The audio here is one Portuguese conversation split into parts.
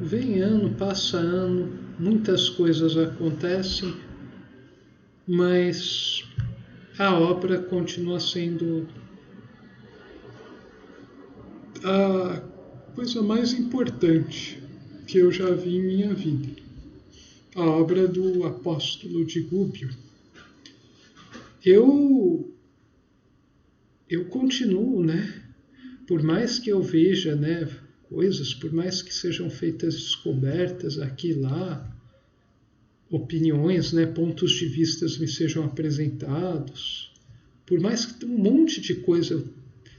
vem ano, passa ano, muitas coisas acontecem, mas a obra continua sendo a coisa mais importante que eu já vi em minha vida. A obra do apóstolo de Gubbio. Eu continuo, né? Por mais que eu veja, né, coisas, por mais que sejam feitas descobertas aqui e lá, opiniões, né, pontos de vista me sejam apresentados, por mais que um monte de coisa eu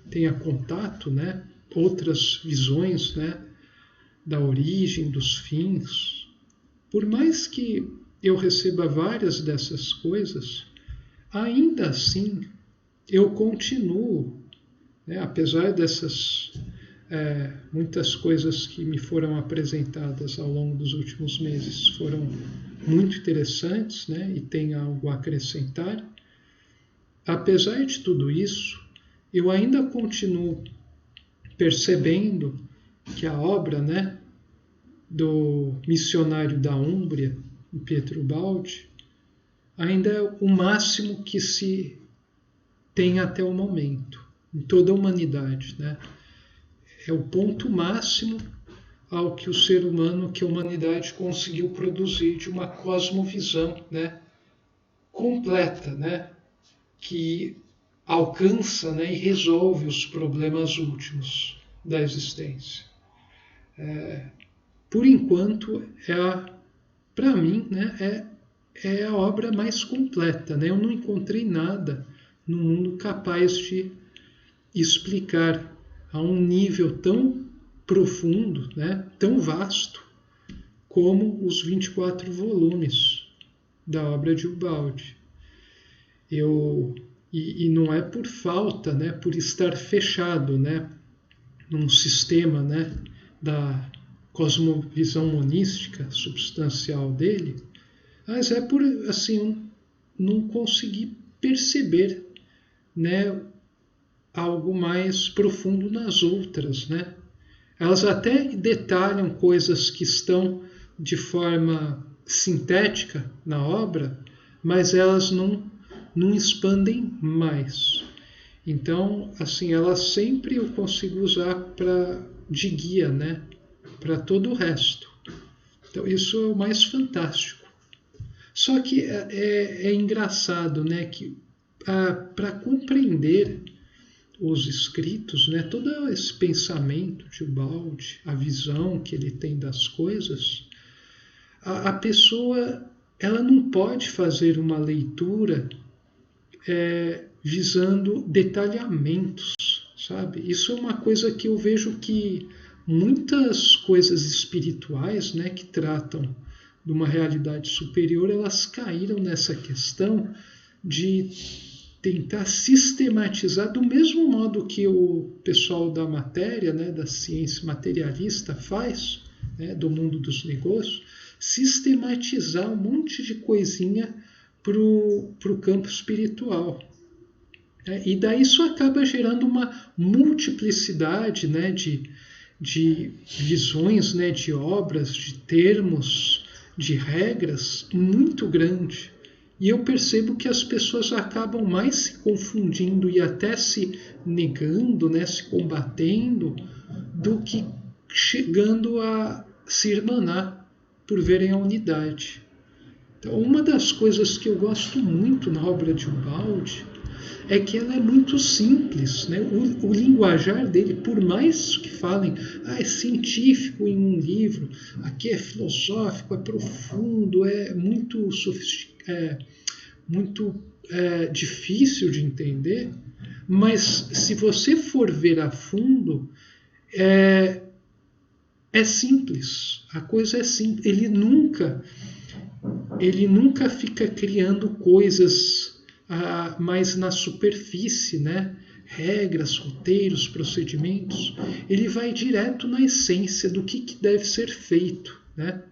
tenha contato, né, outras visões, né, da origem, dos fins, por mais que eu receba várias dessas coisas, ainda assim eu continuo, né, apesar dessas muitas coisas que me foram apresentadas ao longo dos últimos meses foram muito interessantes, né, e tem algo a acrescentar. Apesar de tudo isso, eu ainda continuo percebendo que a obra, né, do missionário da Úmbria, Pietro Baldi, ainda é o máximo que se tem até o momento, em toda a humanidade, né? É o ponto máximo ao que o ser humano, que a humanidade conseguiu produzir de uma cosmovisão, né, completa, né, que alcança, né, e resolve os problemas últimos da existência. Por enquanto, para mim, né, é a obra mais completa, né? Eu não encontrei nada no mundo capaz de explicar a um nível tão profundo, né, tão vasto, como os 24 volumes da obra de Ubaldi. E não é por falta, né, por estar fechado, né, num sistema, né, da cosmovisão monística substancial dele, mas é por, assim, não conseguir perceber, né, algo mais profundo nas outras, né? Elas até detalham coisas que estão de forma sintética na obra, mas elas não expandem mais. Então, assim, elas sempre eu consigo usar de guia, né, para todo o resto. Então, isso é o mais fantástico. Só que é engraçado, né, que para compreender os escritos, né, todo esse pensamento de Ubaldi, a visão que ele tem das coisas, a pessoa ela não pode fazer uma leitura visando detalhamentos, sabe? Isso é uma coisa que eu vejo que muitas coisas espirituais, né, que tratam de uma realidade superior, elas caíram nessa questão de tentar sistematizar do mesmo modo que o pessoal da matéria, né, da ciência materialista faz, né, do mundo dos negócios, sistematizar um monte de coisinha para o campo espiritual. E daí isso acaba gerando uma multiplicidade, né, de visões, né, de obras, de termos, de regras muito grande. E eu percebo que as pessoas acabam mais se confundindo e até se negando, né, se combatendo, do que chegando a se irmanar por verem a unidade. Então, uma das coisas que eu gosto muito na obra de Ubaldi é que ela é muito simples, né? O linguajar dele, por mais que falem, é científico em um livro, aqui é filosófico, é profundo, é muito sofisticado, muito difícil de entender, mas se você for ver a fundo, é simples, a coisa é simples. Ele nunca fica criando coisas mais na superfície, né? Regras, roteiros, procedimentos. Ele vai direto na essência do que deve ser feito, né?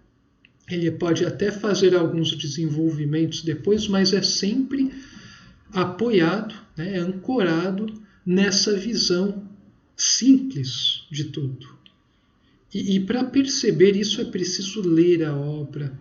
Ele pode até fazer alguns desenvolvimentos depois, mas é sempre apoiado, né, ancorado nessa visão simples de tudo. E para perceber isso é preciso ler a obra,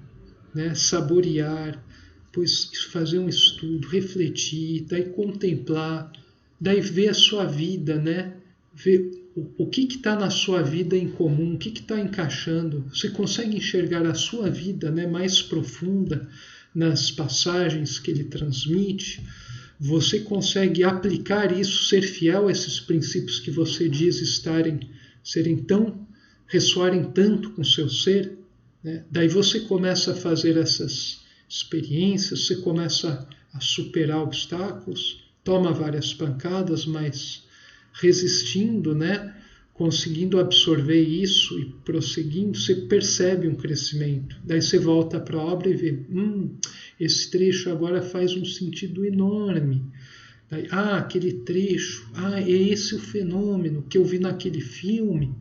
né? Saborear, depois fazer um estudo, refletir, daí contemplar, daí ver a sua vida, né? Ver o que está na sua vida em comum, o que está encaixando. Você consegue enxergar a sua vida, né, mais profunda nas passagens que ele transmite. Você consegue aplicar isso, ser fiel a esses princípios que você diz ressoarem tanto com o seu ser, né? Daí você começa a fazer essas experiências, você começa a superar obstáculos, toma várias pancadas, mas resistindo, né? Conseguindo absorver isso e prosseguindo, você percebe um crescimento. Daí você volta para a obra e vê, esse trecho agora faz um sentido enorme. Daí, aquele trecho, é esse o fenômeno que eu vi naquele filme,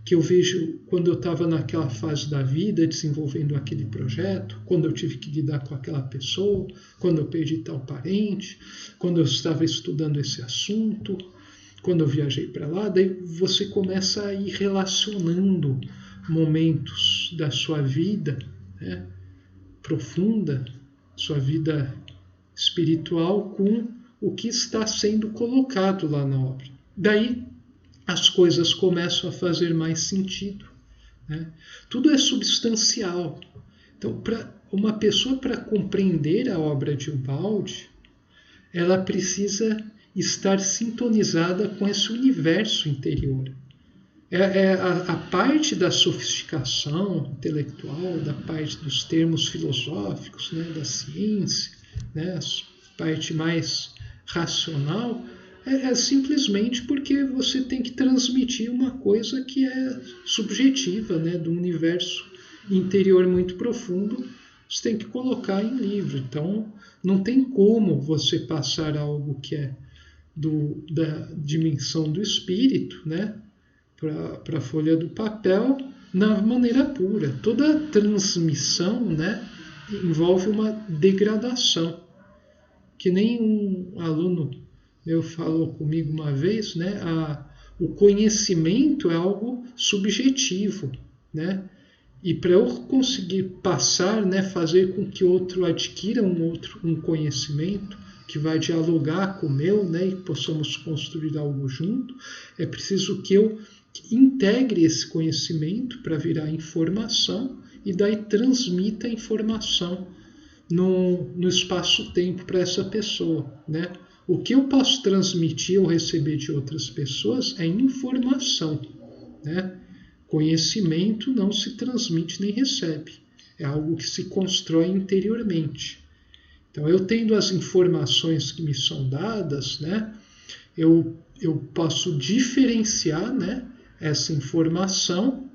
que eu vejo quando eu estava naquela fase da vida, desenvolvendo aquele projeto, quando eu tive que lidar com aquela pessoa, quando eu perdi tal parente, quando eu estava estudando esse assunto, quando eu viajei para lá. Daí você começa a ir relacionando momentos da sua vida, né, profunda, sua vida espiritual, com o que está sendo colocado lá na obra. Daí as coisas começam a fazer mais sentido, né? Tudo é substancial. Então, uma pessoa, para compreender a obra de Ubaldi, ela precisa estar sintonizada com esse universo interior. A parte da sofisticação intelectual, da parte dos termos filosóficos, né, da ciência, né, a parte mais racional, é simplesmente porque você tem que transmitir uma coisa que é subjetiva, né, do universo interior muito profundo. Você tem que colocar em livro. Então, não tem como você passar algo que é da dimensão do espírito, né, para a folha do papel na maneira pura. Toda transmissão, né, envolve uma degradação. Que nem um aluno meu falou comigo uma vez, né, o conhecimento é algo subjetivo, né? E para eu conseguir passar, né, fazer com que outro adquira um conhecimento que vai dialogar com o meu, né, e possamos construir algo junto, é preciso que eu integre esse conhecimento para virar informação e daí transmita a informação no espaço-tempo para essa pessoa, né? O que eu posso transmitir ou receber de outras pessoas é informação, né? Conhecimento não se transmite nem recebe, é algo que se constrói interiormente. Então, eu tendo as informações que me são dadas, né, eu posso diferenciar, né, essa informação,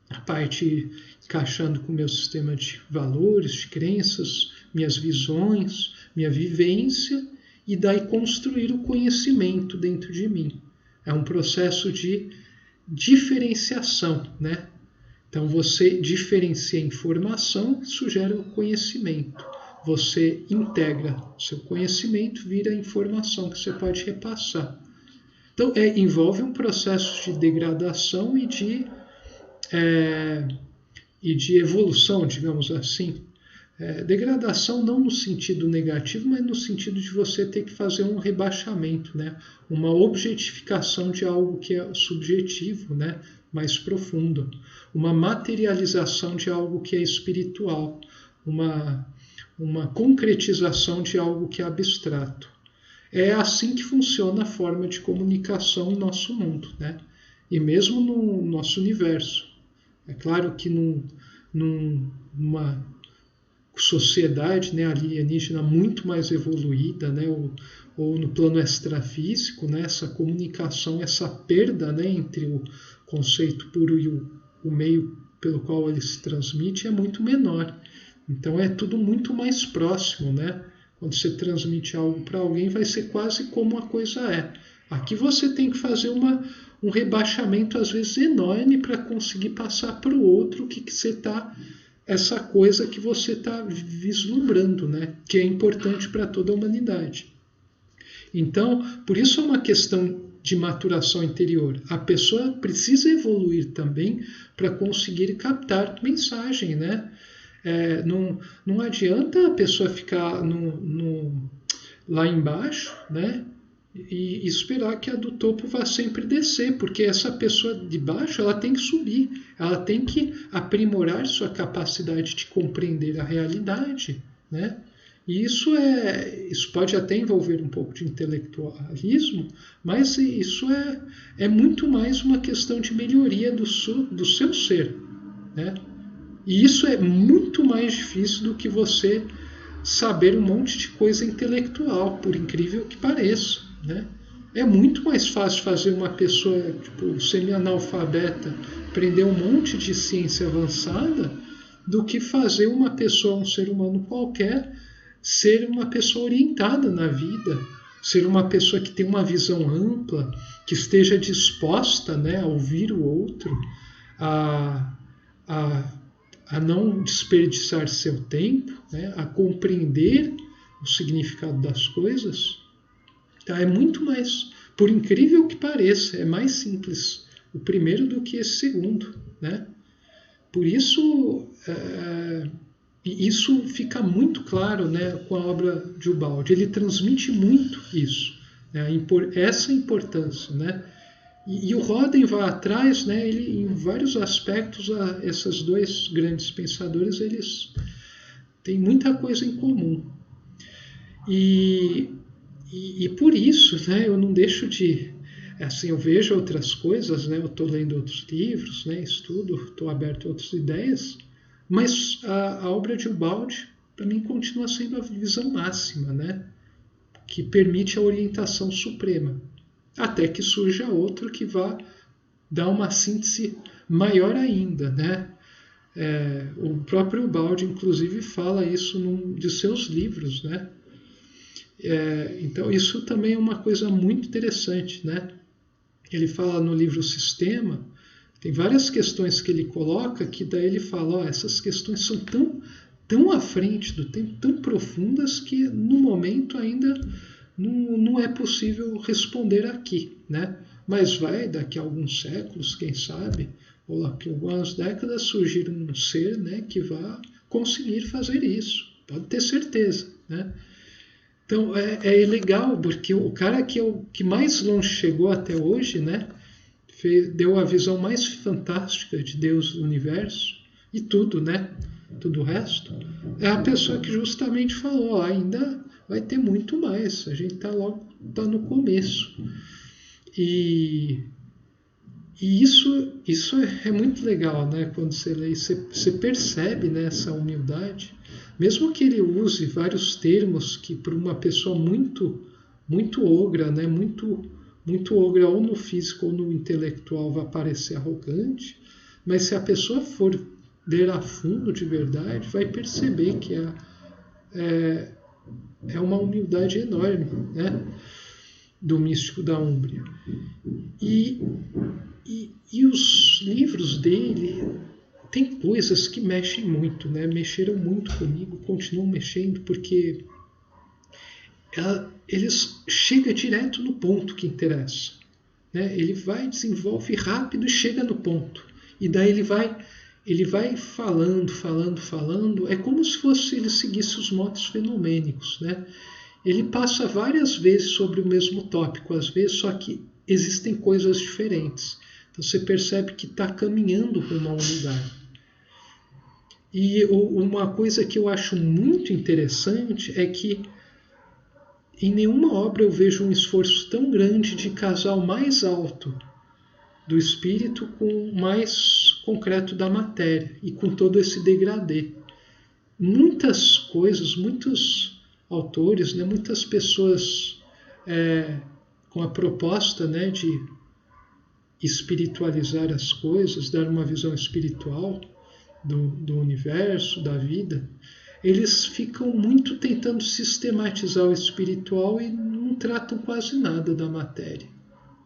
a parte encaixando com o meu sistema de valores, de crenças, minhas visões, minha vivência, e daí construir o conhecimento dentro de mim. É um processo de diferenciação, né? Então você diferencia a informação, isso gera o conhecimento. Você integra seu conhecimento, vira a informação que você pode repassar. Então envolve um processo de degradação e de evolução, digamos assim. Degradação não no sentido negativo, mas no sentido de você ter que fazer um rebaixamento, né? Uma objetificação de algo que é subjetivo, né? Mais profundo. Uma materialização de algo que é espiritual. Uma concretização de algo que é abstrato. É assim que funciona a forma de comunicação no nosso mundo, né? E mesmo no nosso universo. É claro que numa sociedade, né, alienígena muito mais evoluída, né, ou no plano extrafísico, né, essa comunicação, essa perda, né, entre o conceito puro e o meio pelo qual ele se transmite é muito menor. Então é tudo muito mais próximo, né? Quando você transmite algo para alguém, vai ser quase como a coisa é. Aqui você tem que fazer um rebaixamento, às vezes, enorme para conseguir passar para o outro essa coisa que você está vislumbrando, né? Que é importante para toda a humanidade. Então, por isso é uma questão de maturação interior. A pessoa precisa evoluir também para conseguir captar mensagem, né? Não adianta a pessoa ficar lá embaixo, né? E esperar que a do topo vá sempre descer, porque essa pessoa de baixo ela tem que subir, ela tem que aprimorar sua capacidade de compreender a realidade, né? E isso pode até envolver um pouco de intelectualismo, mas isso é muito mais uma questão de melhoria do seu ser, né? E isso é muito mais difícil do que você saber um monte de coisa intelectual, por incrível que pareça, né? É muito mais fácil fazer uma pessoa semi-analfabeta aprender um monte de ciência avançada do que fazer uma pessoa, um ser humano qualquer, ser uma pessoa orientada na vida, ser uma pessoa que tem uma visão ampla, que esteja disposta, né, a ouvir o outro, a não desperdiçar seu tempo, né, a compreender o significado das coisas. Então, é muito mais, por incrível que pareça, é mais simples o primeiro do que esse segundo, né? Por isso, isso fica muito claro, né, com a obra de Ubaldi. Ele transmite muito isso, né, essa importância, né? E o Roden vai atrás, né, ele, em vários aspectos, esses dois grandes pensadores, eles têm muita coisa em comum. E por isso, né, eu não deixo de... Assim, eu vejo outras coisas, né, eu estou lendo outros livros, né, estudo, estou aberto a outras ideias, mas a obra de Ubaldi, para mim, continua sendo a visão máxima, né, que permite a orientação suprema. Até que surja outro que vá dar uma síntese maior ainda, né? O próprio Ubaldi, inclusive, fala isso num de seus livros, né? Então, isso também é uma coisa muito interessante, né? Ele fala no livro Sistema, tem várias questões que ele coloca que daí ele fala, essas questões são tão à frente do tempo, tão profundas que no momento ainda não é possível responder aqui, né? Mas vai, daqui a alguns séculos, quem sabe, ou daqui a algumas décadas, surgir um ser, né, que vai conseguir fazer isso. Pode ter certeza, né? Então é legal, porque o cara que mais longe chegou até hoje, né, deu a visão mais fantástica de Deus do universo e tudo, né? Tudo o resto, é a pessoa que justamente falou, ainda vai ter muito mais, a gente tá no começo. E isso é muito legal, né? Quando você lê, você percebe, né, essa humildade, mesmo que ele use vários termos que para uma pessoa muito ogra, né, muito ogra ou no físico ou no intelectual vai parecer arrogante, mas se a pessoa for ler a fundo de verdade, vai perceber que é uma humildade enorme, né, do místico da Úmbria. E os livros dele tem coisas que mexem muito, né? Mexeram muito comigo, continuam mexendo, porque eles chegam direto no ponto que interessa, né? Ele desenvolve rápido e chega no ponto. E daí ele vai falando, é como se ele seguisse os modos fenomênicos, né? Ele passa várias vezes sobre o mesmo tópico, às vezes, só que existem coisas diferentes. Então você percebe que está caminhando rumo a um lugar. E uma coisa que eu acho muito interessante é que em nenhuma obra eu vejo um esforço tão grande de casar o mais alto do espírito com o mais concreto da matéria e com todo esse degradê. Muitas coisas, muitos autores, né, muitas pessoas com a proposta, né, de espiritualizar as coisas, dar uma visão espiritual do universo, da vida, eles ficam muito tentando sistematizar o espiritual e não tratam quase nada da matéria.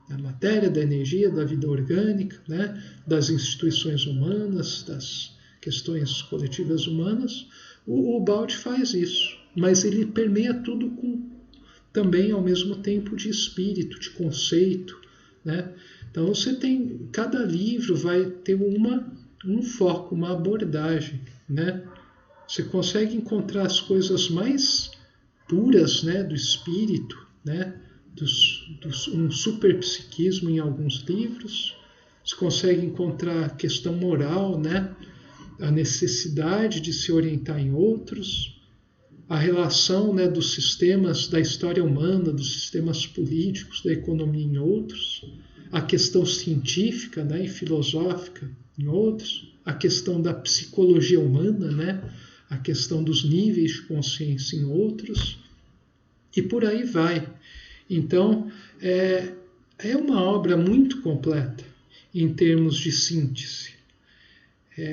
Da matéria, da energia, da vida orgânica, né, das instituições humanas, das questões coletivas humanas. O Ubaldi faz isso, mas ele permeia tudo com também, ao mesmo tempo, de espírito, de conceito, né? Então você tem, cada livro vai ter um foco, uma abordagem, né? Você consegue encontrar as coisas mais puras, né, do espírito, né, um superpsiquismo em alguns livros. Você consegue encontrar a questão moral, né, a necessidade de se orientar em outros, a relação, né, dos sistemas da história humana, dos sistemas políticos, da economia em outros, a questão científica, né, e filosófica em outros, a questão da psicologia humana, né, a questão dos níveis de consciência em outros, e por aí vai. Então, é uma obra muito completa em termos de síntese.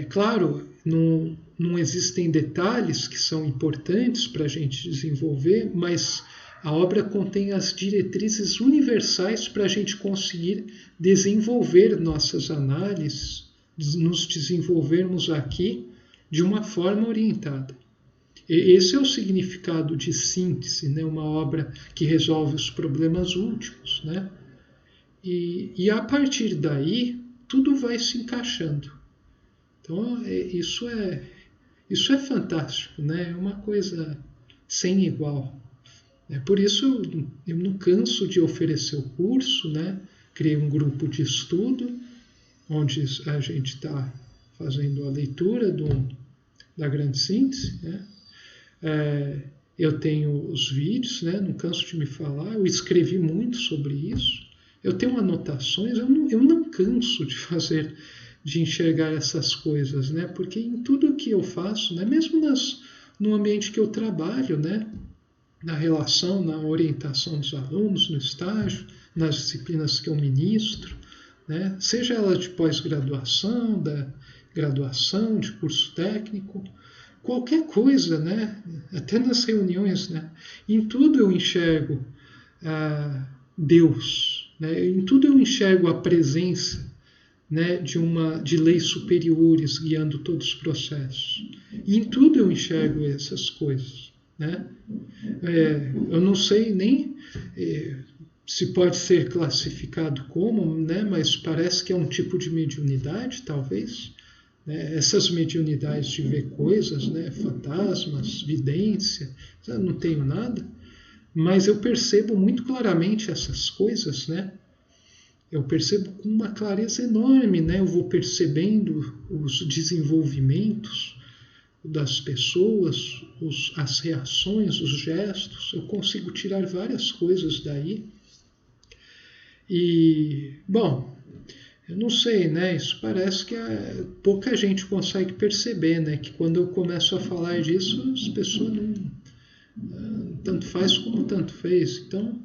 Claro, não existem detalhes que são importantes para a gente desenvolver, mas a obra contém as diretrizes universais para a gente conseguir desenvolver nossas análises, nos desenvolvermos aqui de uma forma orientada. Esse é o significado de síntese, né? Uma obra que resolve os problemas últimos, né? E a partir daí, tudo vai se encaixando. Então, isso é fantástico, né? É uma coisa sem igual. Por isso, eu não canso de oferecer o curso, né? Criei um grupo de estudo, onde a gente está fazendo a leitura da grande síntese, né? Eu tenho os vídeos, né? Não canso de me falar, eu escrevi muito sobre isso, eu tenho anotações, eu não canso de enxergar essas coisas, né? Porque em tudo que eu faço, né? Mesmo no ambiente que eu trabalho, né? Na relação, na orientação dos alunos, no estágio, nas disciplinas que eu ministro, né? Seja ela de pós-graduação, da graduação, de curso técnico, qualquer coisa, né? Até nas reuniões, né? Em tudo eu enxergo Deus, né? Em tudo eu enxergo a presença, né, de leis superiores guiando todos os processos. E em tudo eu enxergo essas coisas, né? Eu não sei nem se pode ser classificado como, né, mas parece que é um tipo de mediunidade, talvez. Né? Essas mediunidades de ver coisas, né, fantasmas, vidência, eu não tenho nada, mas eu percebo muito claramente essas coisas, né? Eu percebo com uma clareza enorme, né? Eu vou percebendo os desenvolvimentos das pessoas, as reações, os gestos, eu consigo tirar várias coisas daí. E, bom, eu não sei, né? Isso parece que pouca gente consegue perceber, né? Que quando eu começo a falar disso, as pessoas tanto faz como tanto fez. Então,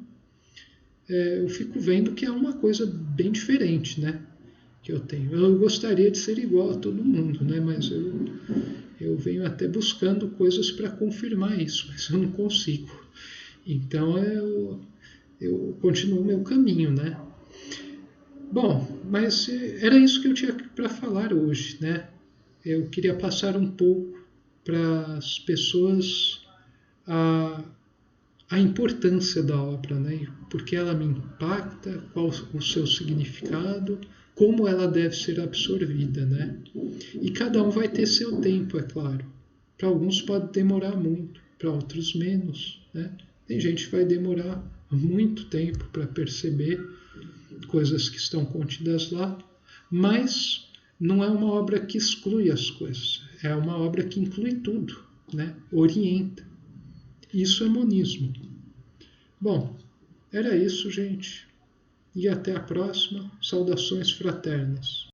eu fico vendo que é uma coisa bem diferente, né? Que eu tenho. Eu gostaria de ser igual a todo mundo, né? Mas eu venho até buscando coisas para confirmar isso, mas eu não consigo. Então, eu continuo o meu caminho, né? Bom, mas era isso que eu tinha para falar hoje, né? Eu queria passar um pouco para as pessoas a importância da obra, né? Porque ela me impacta, qual o seu significado, como ela deve ser absorvida, né? E cada um vai ter seu tempo, é claro. Para alguns pode demorar muito, para outros menos, né? Tem gente que vai demorar muito tempo para perceber coisas que estão contidas lá, mas não é uma obra que exclui as coisas, é uma obra que inclui tudo, né? Orienta. Isso é monismo. Bom, era isso, gente. E até a próxima. Saudações fraternas.